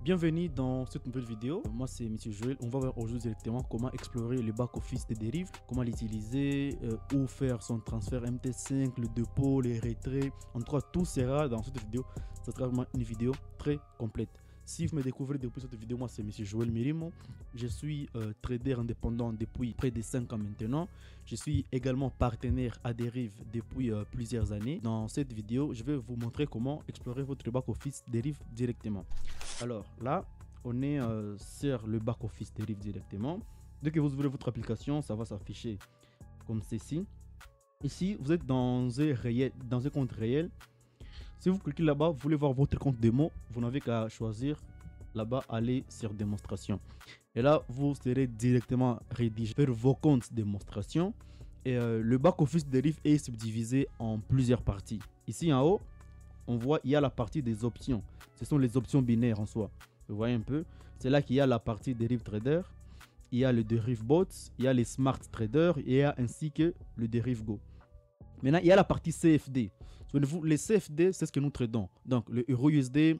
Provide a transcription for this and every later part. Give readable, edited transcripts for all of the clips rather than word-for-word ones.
Bienvenue dans cette nouvelle vidéo. Moi c'est Monsieur Joël. On va voir aujourd'hui directement comment explorer le back-office des dérives, comment l'utiliser, où faire son transfert MT5, le dépôt, les retraits. En tout cas, tout sera dans cette vidéo. Ça sera vraiment une vidéo très complète. Si vous me découvrez depuis cette vidéo, moi c'est Monsieur Joël Mirimo. Je suis trader indépendant depuis près de 5 ans maintenant. Je suis également partenaire à Derive depuis plusieurs années. Dans cette vidéo, je vais vous montrer comment explorer votre back-office Derive directement. Alors là, on est sur le back-office Derive directement. Dès que vous ouvrez votre application, ça va s'afficher comme ceci. Ici, vous êtes dans un compte réel. Si vous cliquez là-bas, vous voulez voir votre compte démo, vous n'avez qu'à choisir là-bas, aller sur démonstration. Et là, vous serez directement rédigé vers vos comptes démonstration. Et le back-office Derive est subdivisé en plusieurs parties. Ici en haut, on voit il y a la partie des options. Ce sont les options binaires en soi. Vous voyez un peu. C'est là qu'il y a la partie Derive Trader. Il y a le Derive Bots, il y a les Smart Traders et il y a ainsi que le Derive Go. Maintenant, il y a la partie CFD. Souvenez-vous, les CFD, c'est ce que nous tradons. Donc, le Euro USD,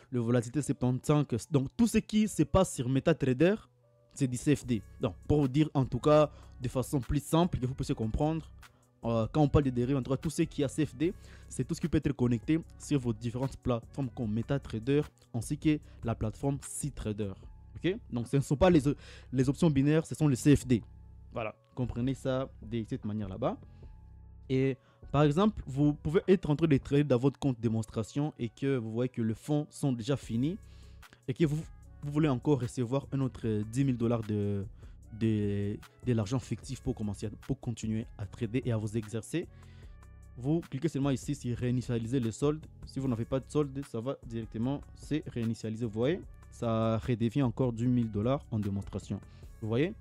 le Volatilité 75. Donc, tout ce qui se passe sur MetaTrader, c'est du CFD. Donc, pour vous dire en tout cas de façon plus simple, que vous puissiez comprendre, quand on parle de dérives, en tout cas, tout ce qui est CFD, c'est tout ce qui peut être connecté sur vos différentes plateformes comme MetaTrader ainsi que la plateforme CTrader. Ok? Donc, ce ne sont pas les options binaires, ce sont les CFD. Voilà, comprenez ça de cette manière là-bas. Et par exemple, vous pouvez être en train de trader dans votre compte démonstration et que vous voyez que les fonds sont déjà finis et que vous voulez encore recevoir un autre 10 000 $ de l'argent fictif pour continuer à trader et à vous exercer. Vous cliquez seulement ici sur réinitialiser le solde. Si vous n'avez pas de solde, ça va directement se réinitialiser. Vous voyez, ça redevient encore du 1000 $ en démonstration. Vous voyez,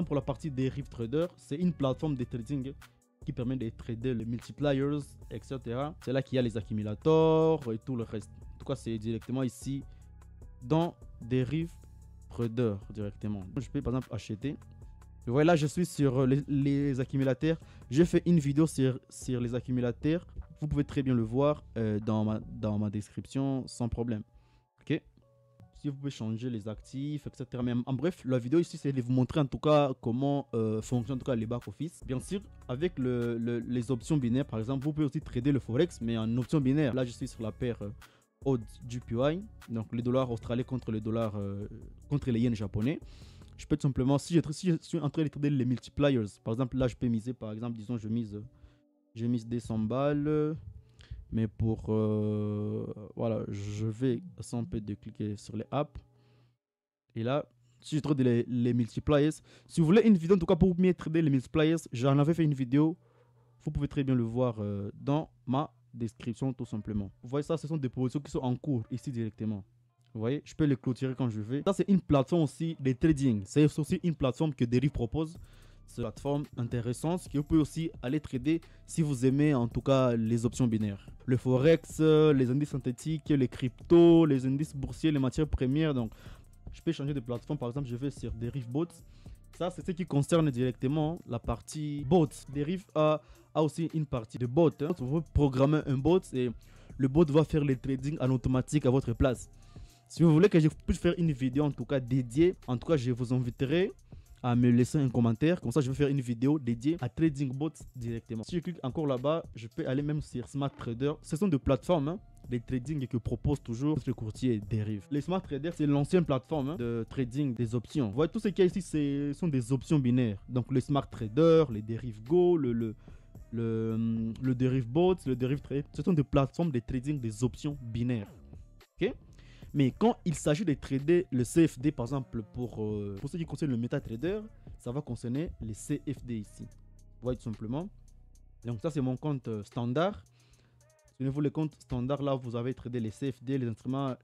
pour la partie Derive Trader, c'est une plateforme de trading qui permet de trader les multipliers, etc. C'est là qu'il y a les accumulateurs et tout le reste. En tout cas, c'est directement ici dans Derive Trader directement. Je peux par exemple acheter. Vous voyez là, je suis sur les accumulateurs. J'ai fait une vidéo sur les accumulateurs. Vous pouvez très bien le voir dans ma description sans problème. Ok. Si vous pouvez changer les actifs, etc. Mais en bref, la vidéo ici, c'est de vous montrer en tout cas comment fonctionnent en tout cas les back-office. Bien sûr, avec les options binaires, par exemple, vous pouvez aussi trader le Forex, mais en option binaire. Là, je suis sur la paire AUD-JPY, donc le dollar australien contre le dollar, contre les yens japonais. Je peux tout simplement, si je suis en train de trader les multipliers, par exemple, là, je peux miser, par exemple, disons, je mise 200 balles. Mais pour voilà, je vais sans peu de cliquer sur les apps. Et là, si je trade les multipliers, si vous voulez une vidéo en tout cas pour mieux trader les multipliers, j'en avais fait une vidéo. Vous pouvez très bien le voir dans ma description tout simplement. Vous voyez ça, ce sont des positions qui sont en cours ici directement. Vous voyez, je peux les clôturer quand je veux. Ça, c'est une plateforme aussi de trading. C'est aussi une plateforme que Derive propose. C'est une plateforme intéressante que vous pouvez aussi aller trader si vous aimez en tout cas les options binaires. Le Forex, les indices synthétiques, les cryptos, les indices boursiers, les matières premières. Donc, je peux changer de plateforme. Par exemple, je vais sur Derive Bots. Ça, c'est ce qui concerne directement la partie bots. Derive a aussi une partie de bot. Vous programmez un bot et le bot va faire le trading en automatique à votre place. Si vous voulez que je puisse faire une vidéo en tout cas dédiée, en tout cas, je vous inviterai à me laisser un commentaire. Comme ça, je vais faire une vidéo dédiée à Trading Bots directement. Si je clique encore là-bas, je peux aller même sur Smart Trader. Ce sont des plateformes de trading que propose toujours le courtier Derive. Les Smart Trader, c'est l'ancienne plateforme de trading des options. Vous voyez, tout ce qu'il y a ici, ce sont des options binaires. Donc, les Smart Trader, les Derive Go, le Derive Bots, le Derive Trade, ce sont des plateformes de trading des options binaires. Ok? Mais quand il s'agit de trader le CFD, par exemple, pour ce qui concerne le MetaTrader, ça va concerner les CFD ici. Vous voyez tout simplement. Donc ça, c'est mon compte standard. Souvenez-vous, le compte standard, là, vous avez tradé les CFD, les instruments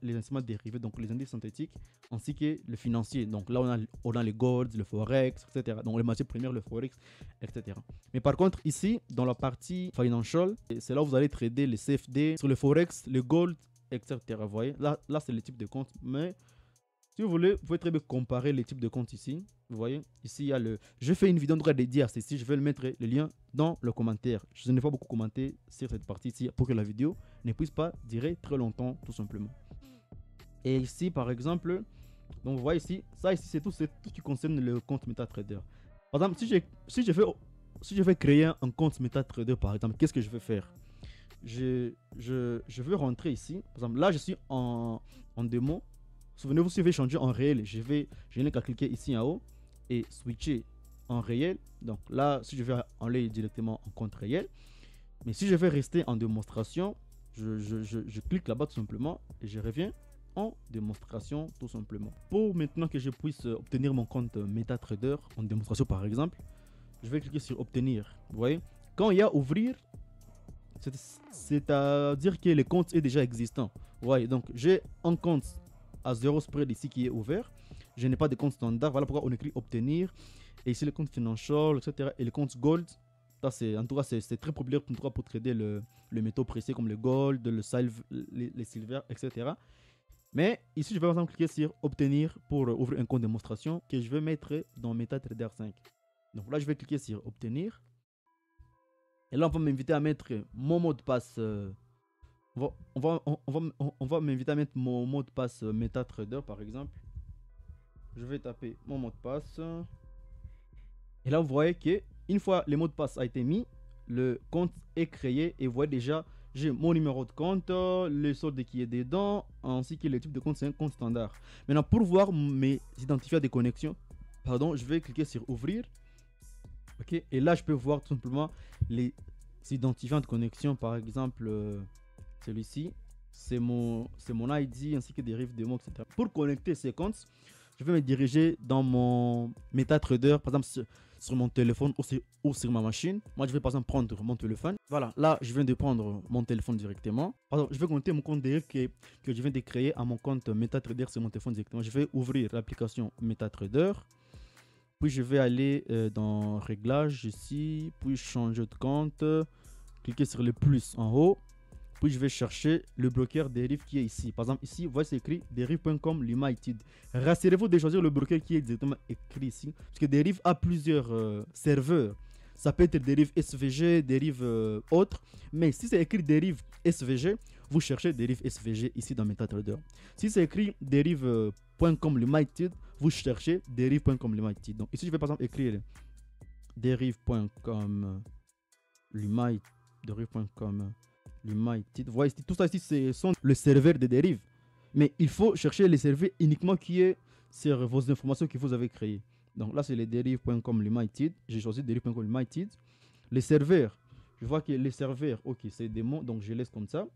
dérivés, donc les indices synthétiques, ainsi que le financier. Donc là, on a les golds, le forex, etc. Donc les matières premières, le forex, etc. Mais par contre, ici, dans la partie financial, c'est là où vous allez trader les CFD sur le forex, le gold, etc. Vous voyez, là c'est le type de compte. Mais si vous voulez, vous pouvez très bien comparer les types de comptes ici. Vous voyez, ici il y a le. Je fais une vidéo dédiée à ceci. Je vais le mettre le lien dans le commentaire. Je n'ai pas beaucoup commenté sur cette partie ici pour que la vidéo ne puisse pas durer très longtemps, tout simplement. Et ici, par exemple, donc vous voyez ici, ça ici, c'est tout ce qui concerne le compte MetaTrader. Par exemple, si je vais créer un compte MetaTrader, par exemple, qu'est-ce que je vais faire? Je veux rentrer ici. Par exemple, là, je suis en démo. Souvenez-vous, si je vais changer en réel, je n'ai qu'à cliquer ici en haut et switcher en réel. Donc là, si je vais aller directement en compte réel. Mais si je vais rester en démonstration, je clique là-bas tout simplement et je reviens en démonstration tout simplement. Pour maintenant que je puisse obtenir mon compte MetaTrader en démonstration par exemple, je vais cliquer sur obtenir. Vous voyez, quand il y a ouvrir, c'est-à-dire que le compte est déjà existant. Vous voyez, donc j'ai un compte à 0 spread ici qui est ouvert. Je n'ai pas de compte standard. Voilà pourquoi on écrit obtenir. Et ici le compte financial, etc. Et le compte gold. En tout cas, c'est très populaire pour trader le métaux précieux comme le gold, le les silver, etc. Mais ici, je vais par exemple cliquer sur obtenir pour ouvrir un compte de démonstration que je vais mettre dans MetaTrader 5. Donc là, je vais cliquer sur obtenir. Et là, on va m'inviter à mettre mon mot de passe. On va m'inviter à mettre mon mot de passe MetaTrader par exemple. Je vais taper mon mot de passe. Et là, vous voyez que une fois le mot de passe a été mis, le compte est créé et vous voyez déjà, j'ai mon numéro de compte, le solde qui est dedans, ainsi que le type de compte, c'est un compte standard. Maintenant, pour voir mes identifiants de connexion, pardon, je vais cliquer sur ouvrir. Ok, et là, je peux voir tout simplement les identifiants de connexion, par exemple, celui-ci, c'est mon ID ainsi que des rives de mots, etc. Pour connecter ces comptes, je vais me diriger dans mon MetaTrader, par exemple sur mon téléphone ou sur ma machine. Moi, je vais par exemple prendre mon téléphone. Voilà, là, je viens de prendre mon téléphone directement. Pardon, je vais connecter mon compte dérive que je viens de créer à mon compte MetaTrader sur mon téléphone directement. Je vais ouvrir l'application MetaTrader. Puis, je vais aller dans Réglages ici. Puis, changer de compte. Cliquer sur le plus en haut. Puis je vais chercher le bloqueur dérive qui est ici. Par exemple, ici, vous voyez, c'est écrit derive.com Limited. Rassurez-vous de choisir le bloqueur qui est directement écrit ici. Parce que dérive a plusieurs serveurs. Ça peut être dérive SVG, dérive autre. Mais si c'est écrit dérive SVG, vous cherchez dérive SVG ici dans MetaTrader. Si c'est écrit derive.com Limited, vous cherchez derive.com Limited. Donc ici, je vais par exemple écrire derive.com Limited. Derive.com Limited. Vous voyez, tout ça ici, c'est le serveur de dérive. Mais il faut chercher les serveurs uniquement qui est sur vos informations que vous avez créées. Donc là, c'est les derive.com Limited. J'ai choisi derive.com Limited. Les serveurs, je vois que les serveurs, ok, c'est des mots, donc je laisse comme ça.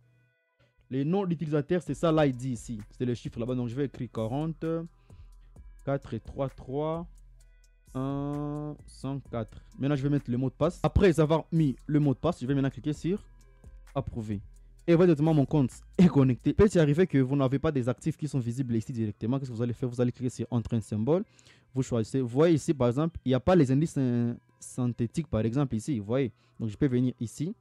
Les noms d'utilisateurs, c'est ça l'ID ici. C'est le chiffre là-bas. Donc je vais écrire 40 433 1 104. Maintenant, je vais mettre le mot de passe. Après avoir mis le mot de passe, je vais maintenant cliquer sur approuvé. Et directement mon compte est connecté. Peut-il arriver que vous n'avez pas des actifs qui sont visibles ici directement. Qu'est-ce que vous allez faire? Vous allez cliquer sur entrer un symbole. Vous choisissez. Vous voyez ici par exemple, il n'y a pas les indices synthétiques par exemple ici. Vous voyez. Donc je peux venir ici.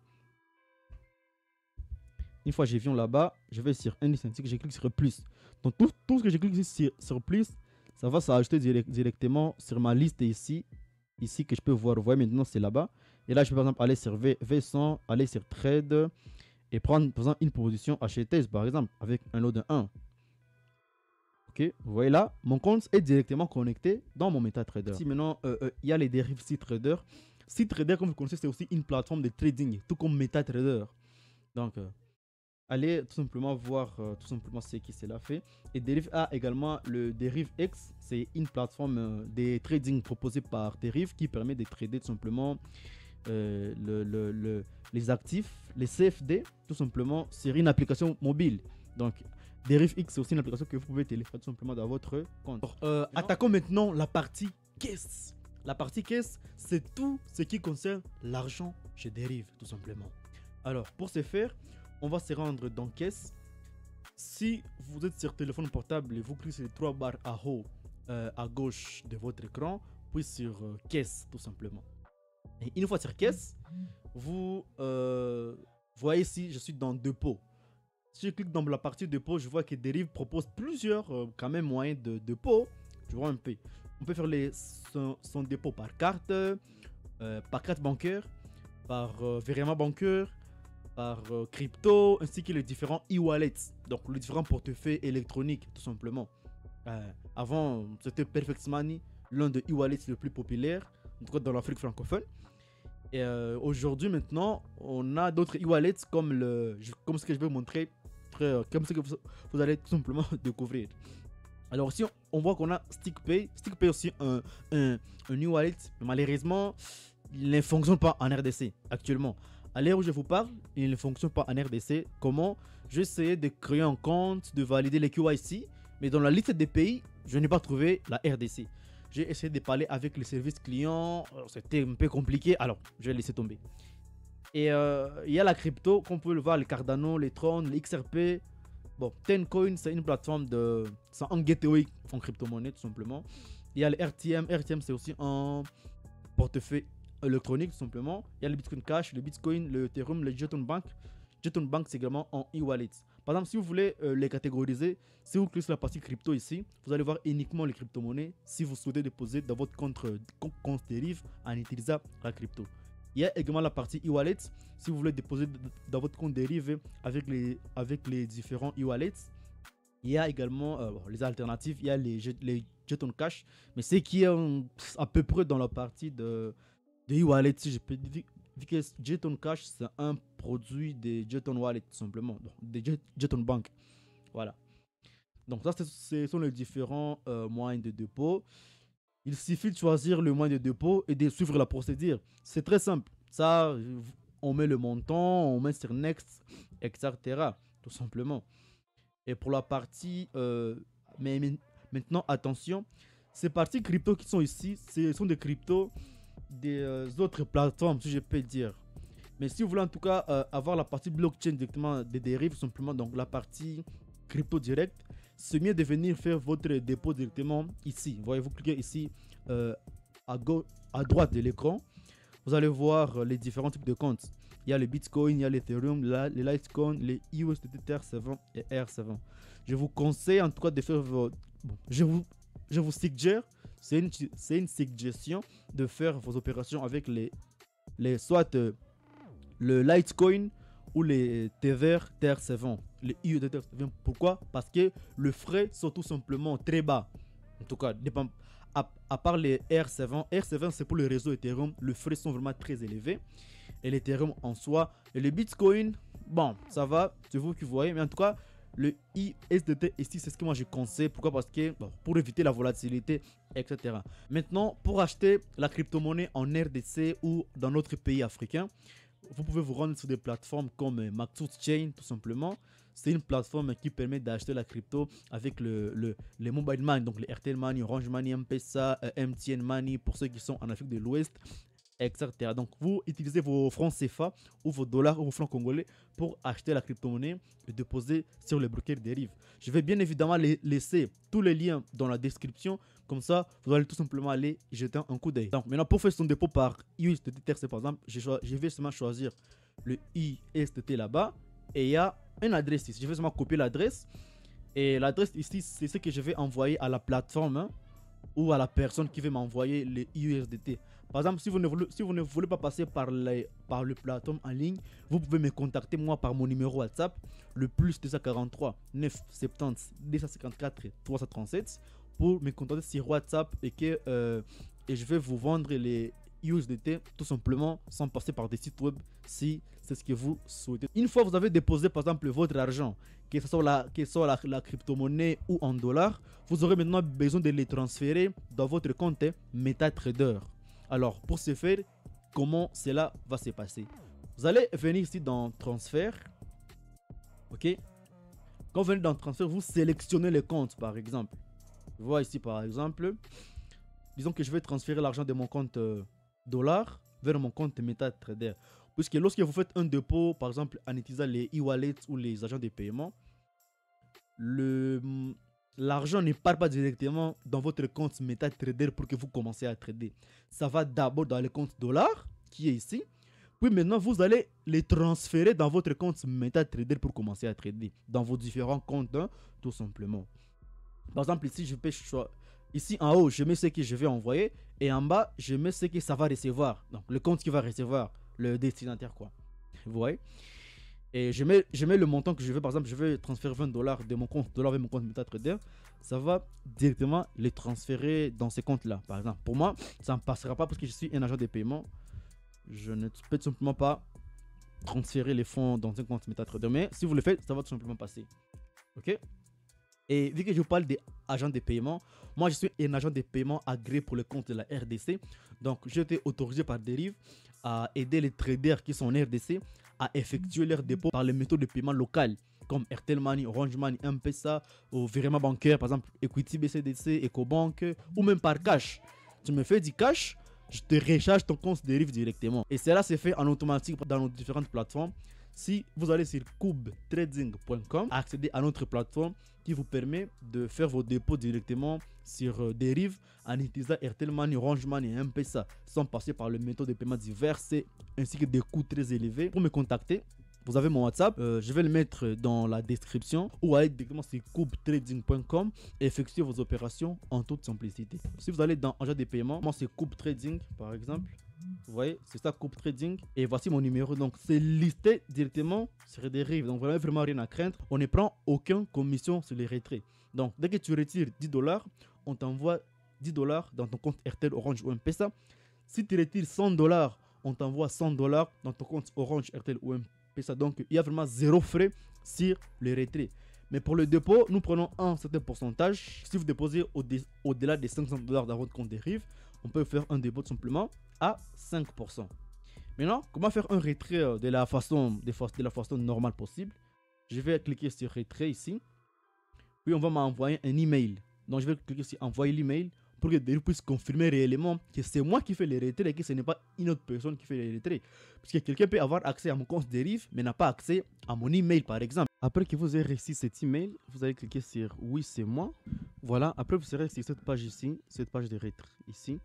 Une fois que je viens là-bas, je vais sur indice synthétique, je clique sur plus. Donc tout ce que je clique sur plus, ça va s'ajouter directement sur ma liste ici. Ici que je peux voir. Vous voyez maintenant c'est là-bas. Et là je peux par exemple aller sur V100, aller sur Trade. Et prendre par exemple une position acheteuse par exemple avec un lot de 1. Ok, vous voyez là, mon compte est directement connecté dans mon MetaTrader. Ici maintenant, il y a les dérives CTrader. CTrader, comme vous connaissez, c'est aussi une plateforme de trading, tout comme MetaTrader. Donc, allez tout simplement voir tout simplement ce qui cela fait. Et Derive a également le Derive X, c'est une plateforme de trading proposée par Derive qui permet de trader tout simplement les actifs, les CFD, tout simplement, sur une application mobile. Donc, Derive X, c'est aussi une application que vous pouvez télécharger tout simplement dans votre compte. Attaquons maintenant la partie caisse. La partie caisse, c'est tout ce qui concerne l'argent chez Derive, tout simplement. Alors, pour ce faire, on va se rendre dans caisse. Si vous êtes sur téléphone portable, vous cliquez sur les 3 barres à haut, à gauche de votre écran, puis sur caisse, tout simplement. Et une fois sur caisse, vous voyez ici, je suis dans dépôt. Si je clique dans la partie dépôt, je vois que Derive propose plusieurs quand même moyens de dépôt. Je vois un peu. On peut faire son dépôt par carte bancaire, par virement bancaire, crypto, ainsi que les différents e-wallets, donc les différents portefeuilles électroniques tout simplement. Avant, c'était Perfect Money, l'un des e-wallets les plus populaires, en tout cas dans l'Afrique francophone. Et aujourd'hui, maintenant, on a d'autres e-wallets comme, comme ce que je vais vous montrer, comme ce que vous allez tout simplement découvrir. Alors ici, on voit qu'on a StickPay. StickPay aussi un e-wallet, mais malheureusement, il ne fonctionne pas en RDC actuellement. À l'heure où je vous parle, il ne fonctionne pas en RDC. Comment? J'ai essayé de créer un compte, de valider les KYC, mais dans la liste des pays, je n'ai pas trouvé la RDC. J'ai essayé de parler avec le service client, c'était un peu compliqué, alors je vais laisser tomber. Et il y a la crypto, qu'on peut le voir, les Cardano, les Tron, les XRP. Bon, Tencoin, c'est une plateforme de... C'est un gateway en crypto-monnaie, tout simplement. Il y a le RTM. RTM, c'est aussi un portefeuille électronique, tout simplement. Il y a le Bitcoin Cash, le Bitcoin, le Ethereum, le Jeton Bank. Jeton Bank, c'est également en e-wallet. Par exemple, si vous voulez les catégoriser, si vous cliquez sur la partie crypto ici, vous allez voir uniquement les crypto-monnaies si vous souhaitez déposer dans votre compte dérive en utilisant la crypto. Il y a également la partie e-wallet. Si vous voulez déposer dans votre compte dérive avec les différents e-wallets. Il y a également les alternatives. Il y a les Jeton Cash. Mais c'est qui est à peu près dans la partie de e-wallet, si je peux dire. Vu que Jeton Cash, c'est un produit de Jeton Wallet, tout simplement. Donc, de Jeton Bank. Voilà. Donc, ça, ce sont les différents moyens de dépôt. Il suffit de choisir le moyen de dépôt et de suivre la procédure. C'est très simple. Ça, on met le montant, on met sur Next, etc. Tout simplement. Et pour la partie... mais maintenant, attention. Ces parties crypto qui sont ici, ce sont des cryptos des autres plateformes, si je peux dire. Mais si vous voulez en tout cas avoir la partie blockchain directement des dérives, simplement, donc la partie crypto direct, c'est mieux de venir faire votre dépôt directement ici. Voyez, vous cliquez ici à droite de l'écran. Vous allez voir les différents types de comptes. Il y a le Bitcoin, il y a l'Ethereum, les Litecoin, les USDT TR7 et R7. Je vous conseille en tout cas de faire votre... Bon, je vous suggère, c'est une suggestion de faire vos opérations avec soit le Litecoin ou les Tether TR7, les USDT TR7. Pourquoi? Parce que le frais sont tout simplement très bas. En tout cas, à part les R7, c'est pour le réseau Ethereum, les frais sont vraiment très élevés. Et l'Ethereum en soi, et le Bitcoin, bon, ça va, c'est vous qui voyez, mais en tout cas, le USDT ici, c'est ce que moi je conseille. Pourquoi? Parce que bon, pour éviter la volatilité, etc. Maintenant, pour acheter la crypto-monnaie en RDC ou dans notre pays africain, vous pouvez vous rendre sur des plateformes comme Maxos Chain, tout simplement. C'est une plateforme qui permet d'acheter la crypto avec les mobile money, donc les RTL Money, Orange Money, M-Pesa, MTN Money pour ceux qui sont en Afrique de l'Ouest, etc. Donc vous utilisez vos francs CFA ou vos dollars ou vos francs congolais pour acheter la crypto-monnaie et déposer sur le broker dérive. Je vais bien évidemment laisser tous les liens dans la description. Comme ça, vous allez tout simplement aller jeter un coup d'œil. Donc maintenant, pour faire son dépôt par USDT TRC par exemple, je vais seulement choisir le USDT là-bas. Et il y a une adresse ici. Je vais seulement copier l'adresse. Et l'adresse ici, c'est ce que je vais envoyer à la plateforme hein, ou à la personne qui veut m'envoyer les USDT. Par exemple, si vous ne voulez pas passer par le plateforme en ligne, vous pouvez me contacter moi par mon numéro WhatsApp, le plus 243 970 254 337 pour me contacter sur WhatsApp et je vais vous vendre les USDT tout simplement sans passer par des sites web si c'est ce que vous souhaitez. Une fois que vous avez déposé par exemple votre argent, que ce soit la crypto-monnaie ou en dollars, vous aurez maintenant besoin de les transférer dans votre compte MetaTrader. Alors pour ce faire, comment cela va se passer? Vous allez venir ici dans transfert. Ok. Quand vous venez dans transfert, vous sélectionnez les comptes par exemple. Je vois ici par exemple, disons que je vais transférer l'argent de mon compte dollar vers mon compte MetaTrader. Puisque lorsque vous faites un dépôt, par exemple en utilisant les e-wallets ou les agents de paiement, l'argent ne part pas directement dans votre compte MetaTrader pour que vous commenciez à trader. Ça va d'abord dans le compte dollar qui est ici. Puis maintenant, vous allez les transférer dans votre compte MetaTrader pour commencer à trader. Dans vos différents comptes, hein, tout simplement. Par exemple, ici, je peux choisir. Ici en haut, je mets ce que je vais envoyer. Et en bas, je mets ce que ça va recevoir. Donc le compte qui va recevoir, le destinataire quoi. Vous voyez. Et je mets le montant que je veux. Par exemple, je veux transférer 20 dollars de mon compte dollar vers mon compte MetaTrader. Ça va directement les transférer dans ces comptes-là. Par exemple, pour moi, ça ne passera pas parce que je suis un agent de paiement. Je ne peux tout simplement pas transférer les fonds dans un compte MetaTrader. Mais si vous le faites, ça va tout simplement passer. Ok? Et vu que je parle des agents de paiement, moi je suis un agent de paiement agréé pour le compte de la RDC. Donc j'ai été autorisé par Deriv à aider les traders qui sont en RDC à effectuer leurs dépôts par les méthodes de paiement locales comme Airtel Money, Orange Money, M-Pesa ou virement bancaire, par exemple Equity BCDC, EcoBank ou même par cash. Tu me fais du cash, je te recharge ton compte Deriv directement. Et cela se fait en automatique dans nos différentes plateformes. Si vous allez sur kubetrading.com, accédez à notre plateforme qui vous permet de faire vos dépôts directement sur Deriv en utilisant Airtel Money, Orange Money et M-Pesa sans passer par les méthodes de paiement diverses ainsi que des coûts très élevés. Pour me contacter, vous avez mon WhatsApp, je vais le mettre dans la description ou aller directement sur kubetrading.com et effectuer vos opérations en toute simplicité. Si vous allez dans agent de paiement, moi c'est KubeTrading par exemple. Vous voyez, c'est ça KubeTrading. Et voici mon numéro. Donc, c'est listé directement sur Deriv. Donc, vous n'avez vraiment rien à craindre. On ne prend aucune commission sur les retraits. Donc, dès que tu retires 10 dollars, on t'envoie 10 dollars dans ton compte Airtel, Orange ou M-Pesa. Si tu retires 100 dollars, on t'envoie 100 dollars dans ton compte Orange, Airtel ou M-Pesa. Donc, il y a vraiment zéro frais sur les retraits. Mais pour le dépôt, nous prenons un certain pourcentage. Si vous déposez au-delà des 500 dollars dans votre compte Deriv, on peut faire un dépôt tout simplement à 5%. Maintenant, comment faire un retrait de la façon normale possible? Je vais cliquer sur retrait ici. Puis on va m'envoyer un email. Donc je vais cliquer sur envoyer l'email pour que Deriv puisse confirmer réellement que c'est moi qui fais les retraits et que ce n'est pas une autre personne qui fait les retraits. Parce que quelqu'un peut avoir accès à mon compte Deriv mais n'a pas accès à mon email par exemple. Après que vous ayez reçu cet email, vous allez cliquer sur oui c'est moi. Voilà, après vous serez sur cette page ici, cette page de retrait ici.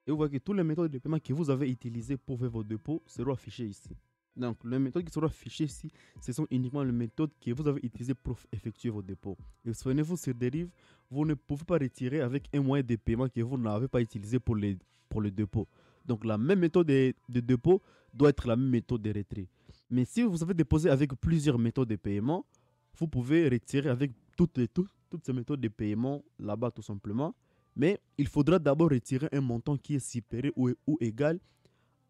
Et vous voyez que toutes les méthodes de paiement que vous avez utilisées pour faire vos dépôts seront affichées ici. Donc, les méthodes qui seront affichées ici, ce sont uniquement les méthodes que vous avez utilisées pour effectuer vos dépôts. Et souvenez-vous, sur Deriv, vous ne pouvez pas retirer avec un moyen de paiement que vous n'avez pas utilisé pour le dépôt. Donc, la même méthode de dépôt doit être la même méthode de retrait. Mais si vous avez déposé avec plusieurs méthodes de paiement, vous pouvez retirer avec toutes ces méthodes de paiement là-bas tout simplement. Mais il faudra d'abord retirer un montant qui est supérieur ou égal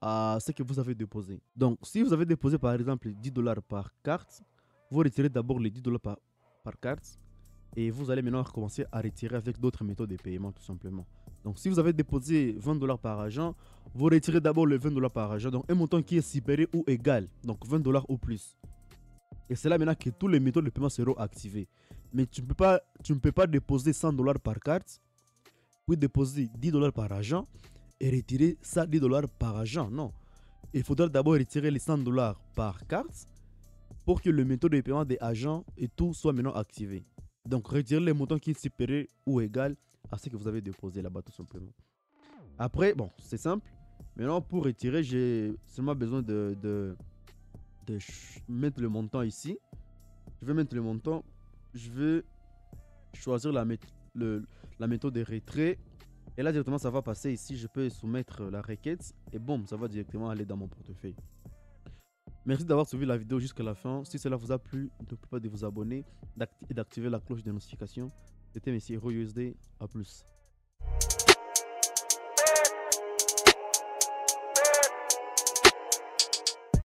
à ce que vous avez déposé. Donc, si vous avez déposé par exemple 10 dollars par carte, vous retirez d'abord les 10 dollars par carte et vous allez maintenant commencer à retirer avec d'autres méthodes de paiement tout simplement. Donc, si vous avez déposé 20 dollars par agent, vous retirez d'abord les 20 dollars par agent, donc un montant qui est supérieur ou égal, donc 20 dollars ou plus. Et c'est là maintenant que tous les méthodes de paiement seront activées. Mais tu ne peux pas déposer 100 dollars par carte, puis déposer 10 dollars par agent et retirer ça 10 dollars par agent. Non. Il faudra d'abord retirer les 100 dollars par carte pour que le méthode de paiement des agents et tout soit maintenant activé. Donc, retirez les montants qui est supérieur ou égal à ce que vous avez déposé là-bas tout simplement. Après, bon, c'est simple. Maintenant, pour retirer, j'ai seulement besoin de mettre le montant ici. Je vais mettre le montant. Je vais choisir la méthode de retrait. Et là, directement, ça va passer ici. Je peux soumettre la requête. Et boum, ça va directement aller dans mon portefeuille. Merci d'avoir suivi la vidéo jusqu'à la fin. Si cela vous a plu, n'oubliez pas de vous abonner et d'activer la cloche de notification. C'était M. HeroUSD. A plus.